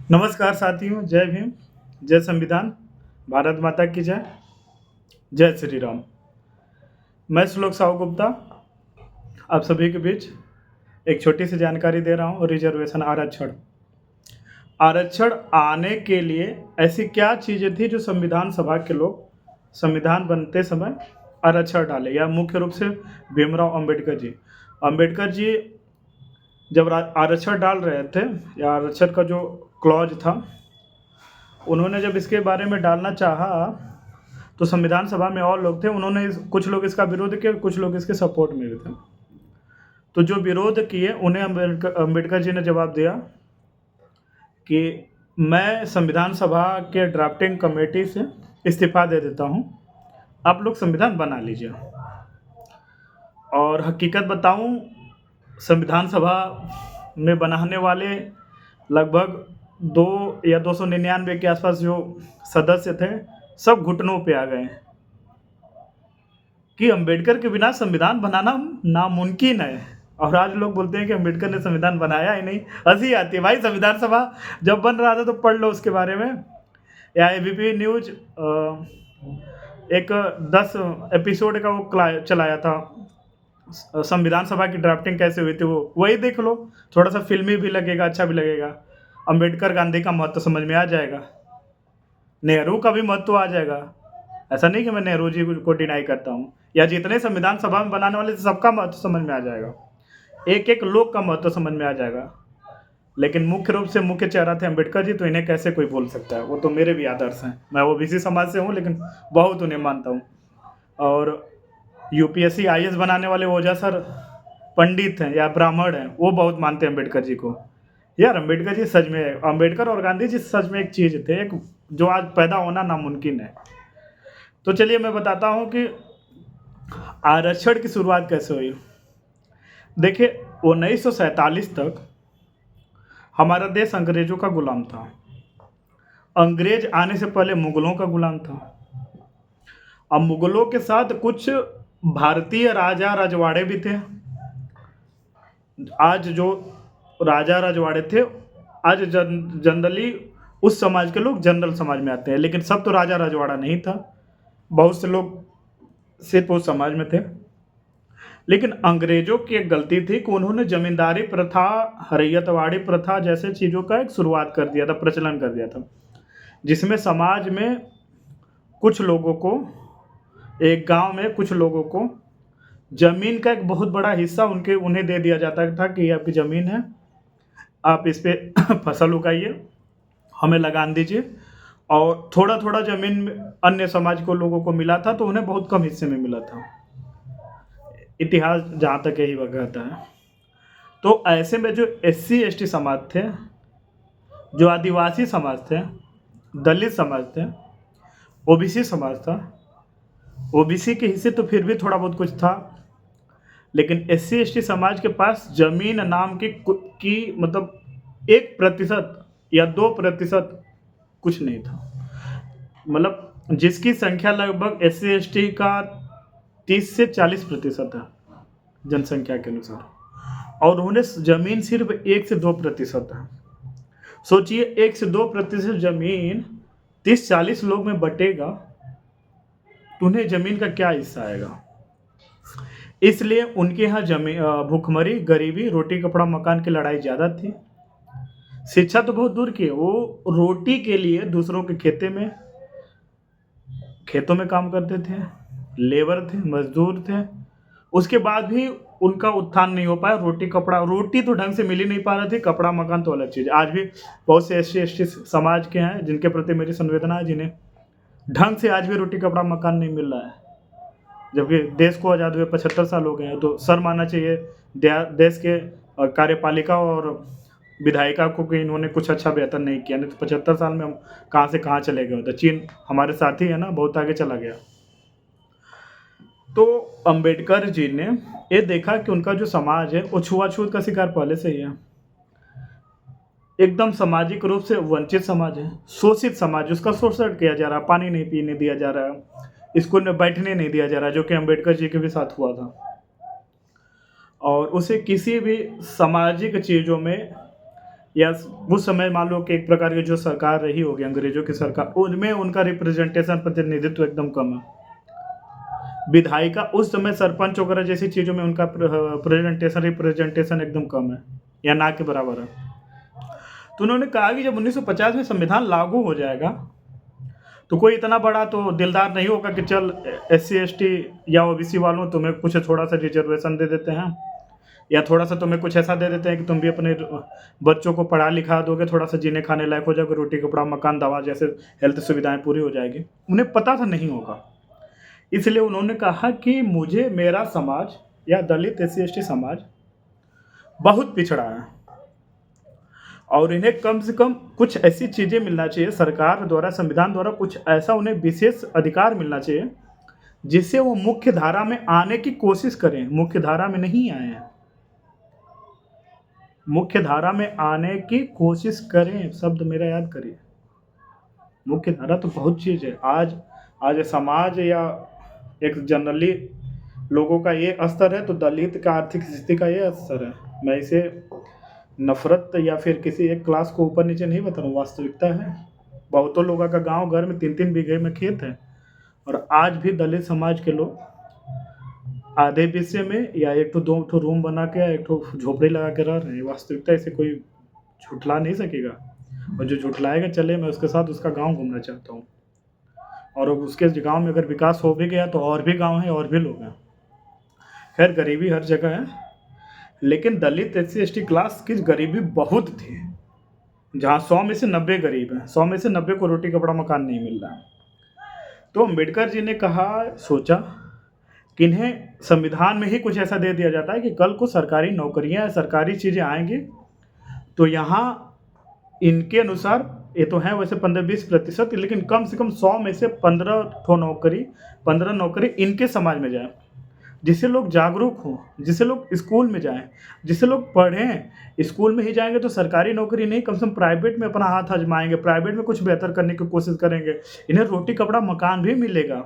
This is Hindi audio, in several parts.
नमस्कार साथियों, जय भीम, जय संविधान, भारत माता की जय, जय श्री राम। मैं श्लोक साहू गुप्ता आप सभी के बीच एक छोटी सी जानकारी दे रहा हूँ। रिजर्वेशन आरक्षण आरक्षण आने के लिए ऐसी क्या चीज़ें थी जो संविधान सभा के लोग संविधान बनते समय आरक्षण डाले, या मुख्य रूप से भीमराव अंबेडकर जी जब आरक्षण डाल रहे थे, या आरक्षण का जो क्लॉज था, उन्होंने जब इसके बारे में डालना चाहा तो संविधान सभा में और लोग थे। उन्होंने कुछ लोग इसका विरोध किया, कुछ लोग इसके सपोर्ट में भी थे। तो जो विरोध किए उन्हें अम्बेडकर जी ने जवाब दिया कि मैं संविधान सभा के ड्राफ्टिंग कमेटी से इस्तीफा दे देता हूँ, आप लोग संविधान बना लीजिए। और हकीकत बताऊँ, संविधान सभा में बनाने वाले लगभग 2 या 299 के आसपास जो सदस्य थे, सब घुटनों पे आ गए कि अंबेडकर के बिना संविधान बनाना नामुमकिन है। और आज लोग बोलते हैं कि अंबेडकर ने संविधान बनाया ही नहीं। हंसी आती है भाई। संविधान सभा जब बन रहा था तो पढ़ लो उसके बारे में, या एबीपी न्यूज एक 10 एपिसोड का वो चलाया था, संविधान सभा की ड्राफ्टिंग कैसे हुई थी, वो वही देख लो। थोड़ा सा फिल्मी भी लगेगा, अच्छा भी लगेगा। अंबेडकर गांधी का महत्व समझ में आ जाएगा, नेहरू का भी महत्व आ जाएगा। ऐसा नहीं कि मैं नेहरू जी को डिनाई करता हूँ, या जितने संविधान सभा में बनाने वाले सबका महत्व समझ में आ जाएगा, एक एक लोग का महत्व समझ में आ जाएगा। लेकिन मुख्य रूप से मुख्य चेहरा थे अंबेडकर जी, तो इन्हें कैसे कोई भूल सकता है। वो तो मेरे भी आदर्श हैं। मैं ओबीसी समाज से हूँ, लेकिन बहुत उन्हें मानता हूँ। और यूपीएससी आईएएस बनाने वाले ओझा सर पंडित हैं या ब्राह्मण हैं, वो बहुत मानते हैं अम्बेडकर जी को। यार अम्बेडकर जी सच में, अम्बेडकर और गांधी जी सच में एक चीज़ थे, एक जो आज पैदा होना नामुमकिन है। तो चलिए मैं बताता हूँ कि आरक्षण की शुरुआत कैसे हुई। देखिए, 1947 तक हमारा देश अंग्रेजों का गुलाम था। अंग्रेज आने से पहले मुगलों का गुलाम था। अब मुगलों के साथ कुछ भारतीय राजा रजवाड़े भी थे। आज जो राजा रजवाड़े थे, आज जनरली उस समाज के लोग जनरल समाज में आते हैं, लेकिन सब तो राजा रजवाड़ा नहीं था। बहुत से लोग सिर्फ उस समाज में थे। लेकिन अंग्रेजों की एक गलती थी कि उन्होंने जमींदारी प्रथा, रैयतवाड़ी प्रथा जैसे चीज़ों का एक शुरुआत कर दिया था, प्रचलन कर दिया था, जिसमें समाज में कुछ लोगों को, एक गांव में कुछ लोगों को जमीन का एक बहुत बड़ा हिस्सा उन्हें दे दिया जाता था कि ये आपकी ज़मीन है, आप इस पे फसल उगाइए, हमें लगान दीजिए। और थोड़ा थोड़ा ज़मीन अन्य समाज को लोगों को मिला था, तो उन्हें बहुत कम हिस्से में मिला था। इतिहास जहाँ तक यही कहता है। तो ऐसे में जो एससी एसटी समाज थे, जो आदिवासी समाज थे, दलित समाज थे, ओबीसी समाज था। ओबीसी के हिस्से तो फिर भी थोड़ा बहुत कुछ था, लेकिन एससी एसटी समाज के पास जमीन नाम की मतलब 1% या 2% कुछ नहीं था। मतलब जिसकी संख्या लगभग एससी एसटी का 30 से 40% है जनसंख्या के अनुसार, और उन्हें जमीन सिर्फ 1 से 2% है। सोचिए, 1 से 2% जमीन 30-40 लोग में बटेगा, तो उन्हें जमीन का क्या हिस्सा आएगा। इसलिए उनके यहाँ जमीन, भूखमरी, गरीबी, रोटी कपड़ा मकान की लड़ाई ज़्यादा थी। शिक्षा तो बहुत दूर की है, वो रोटी के लिए दूसरों के खेतों में काम करते थे, लेबर थे, मजदूर थे। उसके बाद भी उनका उत्थान नहीं हो पाया। रोटी तो ढंग से मिल ही नहीं पा रही थी, कपड़ा मकान तो अलग चीज़। आज भी बहुत से एससी एसटी समाज के हैं जिनके प्रति मेरी संवेदना है, जिन्हें ढंग से आज भी रोटी कपड़ा मकान नहीं मिल रहा है, जबकि देश को आज़ाद हुए 75 साल हो गए हैं। तो सर मानना चाहिए देश के कार्यपालिका और विधायिका को कि इन्होंने कुछ अच्छा बेहतर नहीं किया, नहीं तो 75 साल में हम कहाँ से कहाँ चले गए होते। चीन हमारे साथी है ना, बहुत आगे चला गया। तो अंबेडकर जी ने ये देखा कि उनका जो समाज है वो छुआछूत का शिकार पहले से ही है, एकदम सामाजिक रूप से वंचित समाज है, शोषित समाज। उसका शोषण किया जा रहा, पानी नहीं पीने दिया जा रहा, स्कूल में बैठने नहीं दिया जा रहा, जो कि अंबेडकर जी के भी साथ हुआ था। और उसे किसी भी सामाजिक चीज़ों में या उस समय मान लो कि एक प्रकार की जो सरकार रही होगी अंग्रेजों की सरकार, उनमें उनका रिप्रेजेंटेशन प्रतिनिधित्व एकदम कम है। विधायिका उस समय सरपंच वगैरह जैसी चीज़ों में उनका प्रेजेंटेशन रिप्रेजेंटेशन एकदम कम है या ना के बराबर है। तो उन्होंने कहा कि जब 1950 में संविधान लागू हो जाएगा तो कोई इतना बड़ा तो दिलदार नहीं होगा कि चल SC ST या OBC वालों तुम्हें कुछ थोड़ा सा रिजर्वेशन दे देते हैं, या थोड़ा सा तुम्हें कुछ ऐसा दे देते हैं कि तुम भी अपने बच्चों को पढ़ा लिखा दोगे, थोड़ा सा जीने खाने लायक हो जाओगे, रोटी कपड़ा मकान दवा जैसे हेल्थ सुविधाएं पूरी हो जाएगी। उन्हें पता था नहीं होगा, इसलिए उन्होंने कहा कि मुझे मेरा समाज या दलित SC ST समाज बहुत पिछड़ा है और इन्हें कम से कम कुछ ऐसी चीज़ें मिलना चाहिए सरकार द्वारा, संविधान द्वारा कुछ ऐसा उन्हें विशेष अधिकार मिलना चाहिए जिससे वो मुख्य धारा में आने की कोशिश करें। मुख्य धारा में नहीं आए हैं, मुख्य धारा में आने की कोशिश करें, शब्द मेरा याद करिए। मुख्य धारा तो बहुत चीज़ है। आज समाज या एक जनरली लोगों का ये स्तर है तो दलित का आर्थिक स्थिति का ये स्तर है। मैं इसे नफरत या फिर किसी एक क्लास को ऊपर नीचे नहीं बता रहा हूँ, वास्तविकता है। बहुतों लोगों का गांव घर में 3-3 बीघे में खेत है और आज भी दलित समाज के लोग आधे हिस्से में या एक तो 2 रूम बना के या एक तो झोपड़ी लगा के रह रहे हैं। वास्तविकता इसे कोई झुठला नहीं सकेगा, और जो झुठलाएगा चले, मैं उसके साथ उसका गांव घूमना चाहता हूँ। और उसके गांव में अगर विकास हो भी गया तो और भी गांव हैं और भी लोग हैं। खैर गरीबी हर जगह है, लेकिन दलित SC ST क्लास की गरीबी बहुत थी। जहाँ 100 में से 90 गरीब हैं, 100 में से 90 को रोटी कपड़ा मकान नहीं मिल रहा है। तो अम्बेडकर जी ने सोचा कि इन्हें संविधान में ही कुछ ऐसा दे दिया जाता है कि कल को सरकारी नौकरियां, सरकारी चीज़ें आएंगी तो यहाँ इनके अनुसार ये तो है वैसे 15-20%, लेकिन कम से कम 100 में से 15 नौकरी इनके समाज में जाए, जिससे लोग जागरूक हों, जिससे लोग स्कूल में जाएं, जिससे लोग पढ़ें। स्कूल में ही जाएंगे तो सरकारी नौकरी नहीं, कम से कम प्राइवेट में अपना हाथ आजमाएंगे, प्राइवेट में कुछ बेहतर करने की कोशिश करेंगे, इन्हें रोटी कपड़ा मकान भी मिलेगा।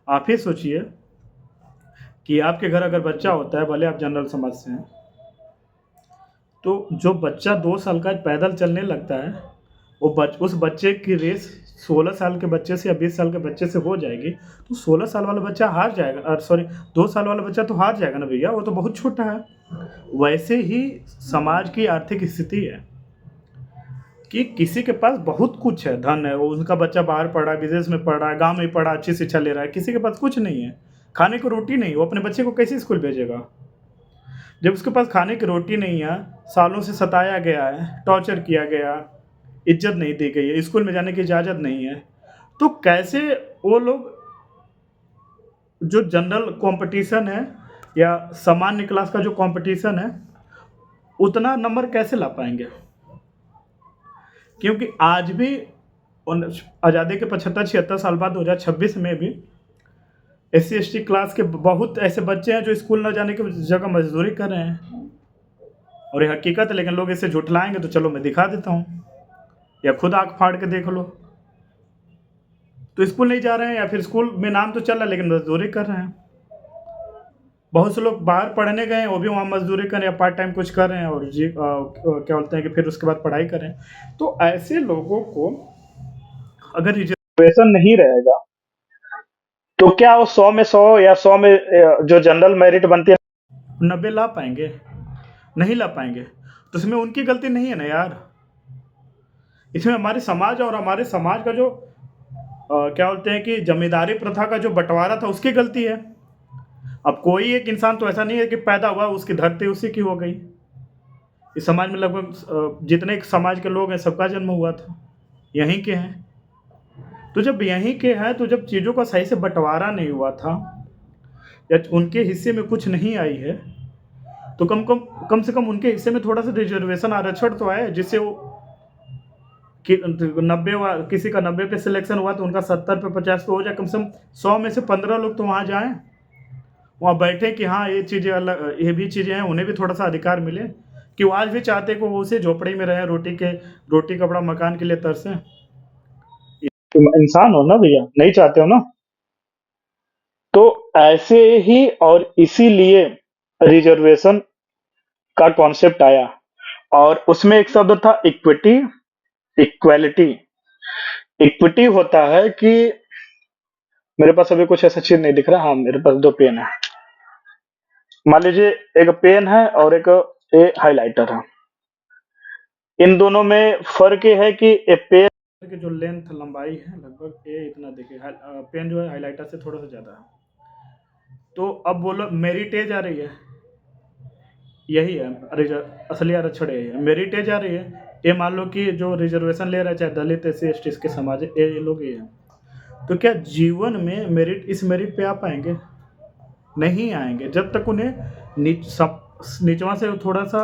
आप ही सोचिए कि आपके घर अगर बच्चा होता है, भले आप जनरल समाज से हैं, तो जो बच्चा 2 साल का पैदल चलने लगता है वो उस बच्चे की रेस 16 साल के बच्चे से या 20 साल के बच्चे से हो जाएगी, तो 16 साल वाला बच्चा हार जाएगा, सॉरी 2 साल वाला बच्चा तो हार जाएगा ना भैया, वो तो बहुत छोटा है। वैसे ही समाज की आर्थिक स्थिति है कि किसी के पास बहुत कुछ है, धन है, वो उनका बच्चा बाहर पढ़ रहा है, विदेश में पढ़ रहा है, गाँव में पढ़ रहा है, अच्छी शिक्षा ले रहा है, किसी के पास कुछ नहीं है, खाने को रोटी नहीं, वो अपने बच्चे को कैसे स्कूल भेजेगा? जब उसके पास खाने की रोटी नहीं है, सालों से सताया गया है, टॉर्चर किया गया, इज्जत नहीं दी गई है, स्कूल में जाने की इजाज़त नहीं है, तो कैसे वो लोग जो जनरल कंपटीशन है या सामान्य क्लास का जो कंपटीशन है उतना नंबर कैसे ला पाएंगे? क्योंकि आज भी आज़ादी के 75-76 साल बाद 2026 में भी SC ST क्लास के बहुत ऐसे बच्चे हैं जो स्कूल न जाने की जगह मजदूरी कर रहे हैं, और ये हकीकत है। लेकिन लोग इसे झुठलाएंगे तो चलो मैं दिखा देता हूँ, या खुद आँख फाड़ के देख लो। तो स्कूल नहीं जा रहे हैं या फिर स्कूल में नाम तो चल रहा है लेकिन मजदूरी कर रहे हैं। बहुत से लोग बाहर पढ़ने गए हैं, वो भी वहाँ मजदूरी करें या पार्ट टाइम कुछ कर रहे हैं और क्या बोलते हैं कि फिर उसके बाद पढ़ाई करें। तो ऐसे लोगों को अगर रिजर्वेशन नहीं रहेगा तो क्या वो 100 में 100 या 100 में जो जनरल मेरिट बनती है 90 ला पाएंगे? नहीं ला पाएंगे। तो इसमें उनकी गलती नहीं है ना यार, इसमें हमारे समाज और हमारे समाज का जो क्या बोलते हैं कि जमींदारी प्रथा का जो बंटवारा था उसकी गलती है। अब कोई एक इंसान तो ऐसा नहीं है कि पैदा हुआ उसकी धरती उसी की हो गई। इस समाज में लगभग जितने समाज के लोग हैं सबका जन्म हुआ था, यहीं के हैं। तो जब यहीं के हैं तो जब चीज़ों का सही से बंटवारा नहीं हुआ था या उनके हिस्से में कुछ नहीं आई है तो कम से कम उनके हिस्से में थोड़ा सा रिजर्वेशन आरक्षण तो आए, जिससे वो कि 90 किसी का 90 पे सिलेक्शन हुआ तो उनका 70 पे 50 पे हो जाए। कम से कम 100 में से 15 लोग तो वहाँ जाएं, वहाँ बैठे कि हाँ ये चीज़ें अलग, ये भी चीज़ें हैं, उन्हें भी थोड़ा सा अधिकार मिले कि वो आज भी चाहते कि वो उसे झोपड़ी में रहे, रोटी कपड़ा मकान के लिए तरसें। तुम इंसान हो ना भैया, नहीं चाहते हो ना? तो ऐसे ही और इसीलिए रिजर्वेशन का कॉन्सेप्ट आया और उसमें एक शब्द था इक्विटी, इक्वालिटी। इक्विटी होता है कि मेरे पास अभी कुछ ऐसा चीज नहीं दिख रहा, हाँ मेरे पास दो पेन है, मान लीजिए एक पेन है और एक ए हाइलाइटर है। इन दोनों में फर्क ये है कि ए पेन की जो लेंथ लंबाई है लगभग ए इतना देखिए, पेन जो है हाइलाइटर से थोड़ा सा ज्यादा है। तो अब बोलो मेरिटेज आ रही है, यही है असली आरक्षण यही है, मेरिटेज आ रही है। ये मान लो कि जो रिजर्वेशन ले रहा है चाहे दलित एस सी एस टी के समाज ये लोग ये हैं, तो क्या जीवन में मेरिट इस मेरिट पे आ पाएंगे? नहीं आएंगे जब तक उन्हें नीचवा से थोड़ा सा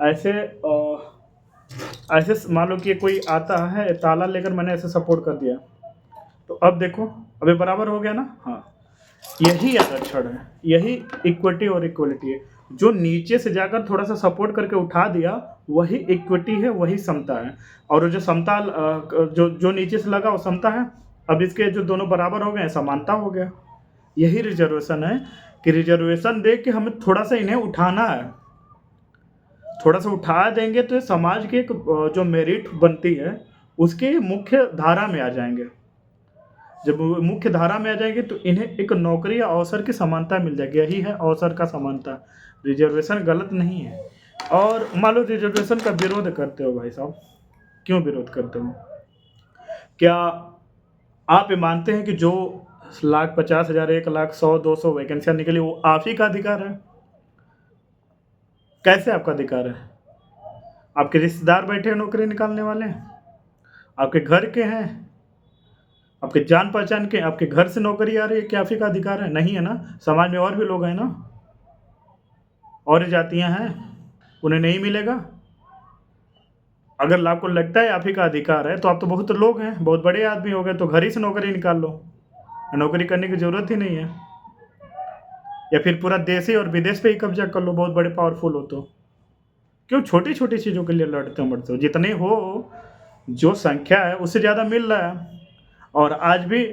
ऐसे ऐसे मान लो कि कोई आता है ताला लेकर मैंने ऐसे सपोर्ट कर दिया, तो अब देखो अभी बराबर हो गया ना। हाँ, यही आरक्षण है, यही इक्विटी और इक्वलिटी है। जो नीचे से जाकर थोड़ा सा सपोर्ट करके उठा दिया वही इक्विटी है, वही समता है। और जो समता जो जो नीचे से लगा वो समता है। अब इसके जो दोनों बराबर हो गए समानता हो गया। यही रिजर्वेशन है कि रिजर्वेशन दे के हमें थोड़ा सा इन्हें उठाना है, थोड़ा सा उठा देंगे तो समाज की एक जो मेरिट बनती है उसके मुख्य धारा में आ जाएंगे। जब वो मुख्य धारा में आ जाएंगे तो इन्हें एक नौकरी या अवसर की समानता मिल जाएगी। यही है अवसर का समानता। रिजर्वेशन गलत नहीं है। और मान लो रिजर्वेशन का विरोध करते हो भाई साहब, क्यों विरोध करते हो? क्या आप ये मानते हैं कि जो 1,50,000 1,00,000 100 200 वैकेंसियां निकली वो आप ही का अधिकार है? कैसे आपका अधिकार है? आपके रिश्तेदार बैठे हैं नौकरी निकालने वाले, आपके घर के हैं, आपके जान पहचान के, आपके घर से नौकरी आ रही है, क्या आप ही का अधिकार है? नहीं है ना। समाज में और भी लोग हैं ना, और जातियां हैं, उन्हें नहीं मिलेगा। अगर आपको लगता है आप ही का अधिकार है तो आप तो बहुत लोग हैं, बहुत बड़े आदमी हो गए, तो घर ही से नौकरी निकाल लो, नौकरी करने की ज़रूरत ही नहीं है। या फिर पूरा देश ही और विदेश पे ही कब्जा कर लो, बहुत बड़े पावरफुल हो तो। क्यों छोटी छोटी चीज़ों के लिए लड़ते हो मरते हो? जितने हो जो संख्या है उससे ज़्यादा मिल रहा है। और आज भी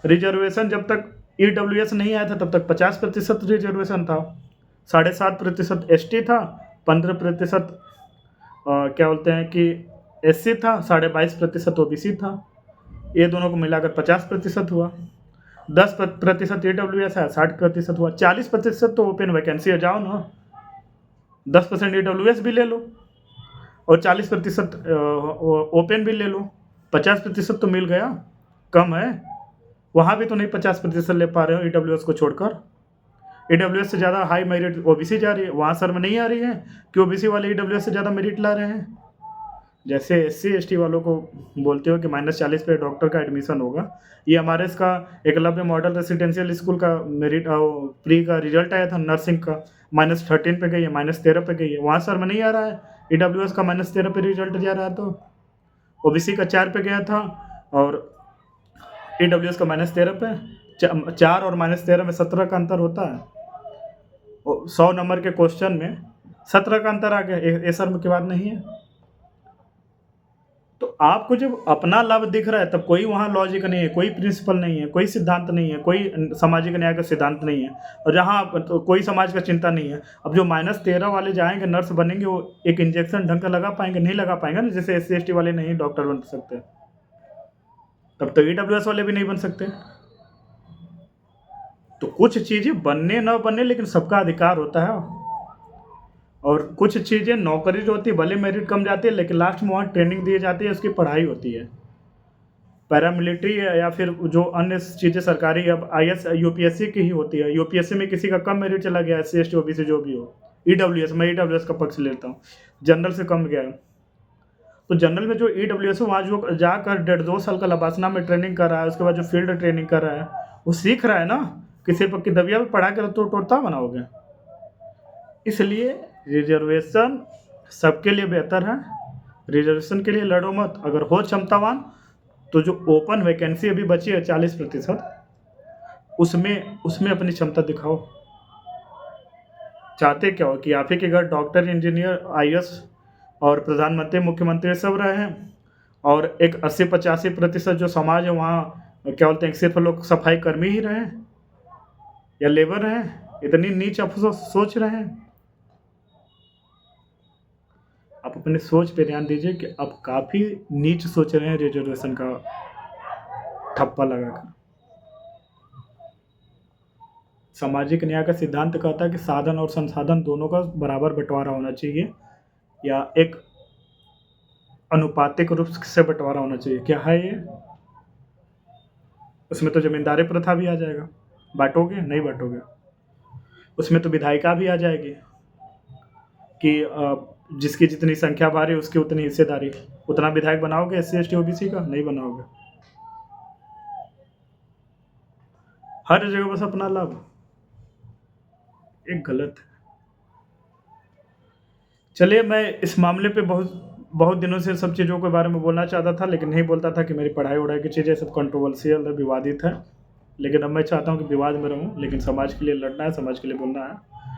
रिजर्वेशन जब तक EWS नहीं आया था तब तक 50% रिजर्वेशन था, 7.5% ST था, 15% क्या बोलते हैं कि SC था, 22.5% OBC था। ये दोनों को मिलाकर 50% हुआ। 10% EWS है, 60% हुआ। 40% तो ओपन वैकेंसी है, जाओ ना 10% EWS भी ले लो और 40% ओपन भी ले लो, 50% तो मिल गया। कम है? वहाँ भी तो नहीं 50% ले पा रहे हो EWS को छोड़कर। EWS से ज़्यादा हाई मेरिट OBC जा रही है, वहाँ सर में नहीं आ रही है कि OBC वाले EWS से ज़्यादा मेरिट ला रहे हैं। जैसे SC ST वालों को बोलते हो कि -40 पे डॉक्टर का एडमिशन होगा, ये हमारे इसका एकलव्य मॉडल रेसिडेंशियल स्कूल का मेरिट प्री का रिजल्ट आया था नर्सिंग का, -13 पे गई है, -13 पे गई है। वहाँ सर में नहीं आ रहा है, EWS का -13 पे रिजल्ट जा रहा है, तो OBC का 4 पे गया था और EWS का -13 पे। 4 और -13 में 17 का अंतर होता है। 100 नंबर के क्वेश्चन में 17 का अंतर आ गया, ये शर्म की बात नहीं है। तो आपको जब अपना लाभ दिख रहा है तब कोई वहाँ लॉजिक नहीं है, कोई प्रिंसिपल नहीं है, कोई सिद्धांत नहीं है, कोई सामाजिक न्याय का सिद्धांत नहीं है, और जहाँ तो कोई समाज का चिंता नहीं है। अब जो -13 वाले जाएंगे नर्स बनेंगे, वो एक इंजेक्शन ढंग का लगा पाएंगे? नहीं लगा पाएंगे ना। जैसे SC ST वाले नहीं डॉक्टर बन सकते, तब तो EWS वाले भी नहीं बन सकते। तो कुछ चीज़ें बनने न बनने लेकिन सबका अधिकार होता है। और कुछ चीज़ें नौकरी जो होती है भले मेरिट कम जाती है लेकिन लास्ट में वहाँ ट्रेनिंग दी जाती है, उसकी पढ़ाई होती है। पैरामिलिट्री या फिर जो अन्य चीज़ें सरकारी अब IS UPSC की ही होती है। UPSC में किसी का कम मेरिट चला गया, SC ST OBC जो भी हो, EWS, मैं EWS का पक्ष लेता हूँ, जनरल से कम गया, तो जनरल में जो EWS है वहाँ जो जाकर 1.5-2 साल का लबासना में ट्रेनिंग कर रहा है, उसके बाद जो फील्ड ट्रेनिंग कर रहा है वो सीख रहा है ना। किसी पर की दबिया भी पढ़ा कर तो तोड़ता बनाओगे। इसलिए रिजर्वेशन सबके लिए बेहतर है। रिजर्वेशन के लिए लड़ो मत। अगर हो क्षमतावान तो जो ओपन वैकेंसी अभी बची है 40%, उसमें अपनी क्षमता दिखाओ। चाहते क्या हो कि आप ही के घर डॉक्टर, इंजीनियर, IAS और प्रधानमंत्री, मुख्यमंत्री सब रहे हैं, और एक 80-85% जो समाज है वहाँ क्या बोलते हैं सिर्फ लोग सफाई कर्मी ही रहे या लेबर रहे? इतनी नीच आप सोच रहे हैं? आप अपनी सोच पे ध्यान दीजिए कि आप काफ़ी नीच सोच रहे हैं रिजर्वेशन का ठप्पा लगाकर। सामाजिक न्याय का सिद्धांत कहता है कि साधन और संसाधन दोनों का बराबर बंटवारा होना चाहिए, या एक अनुपातिक रूप से बंटवारा होना चाहिए। क्या है ये? उसमें तो जमींदारी प्रथा भी आ जाएगा। बांटोगे? नहीं बांटोगे। उसमें तो विधायिका भी आ जाएगी कि जिसकी जितनी संख्या भारी उसकी उतनी हिस्सेदारी। उतना विधायक बनाओगे SC ST OBC का? नहीं बनाओगे। हर जगह बस अपना लाभ, एक गलत है। चलिए, मैं इस मामले पे बहुत दिनों से सब चीज़ों के बारे में बोलना चाहता था, लेकिन नहीं बोलता था कि मेरी पढ़ाई वढ़ाई की चीज़ें सब कंट्रोवर्शियल है, विवादित है। लेकिन अब मैं चाहता हूँ कि विवाद में रहूँ, लेकिन समाज के लिए लड़ना है, समाज के लिए बोलना है।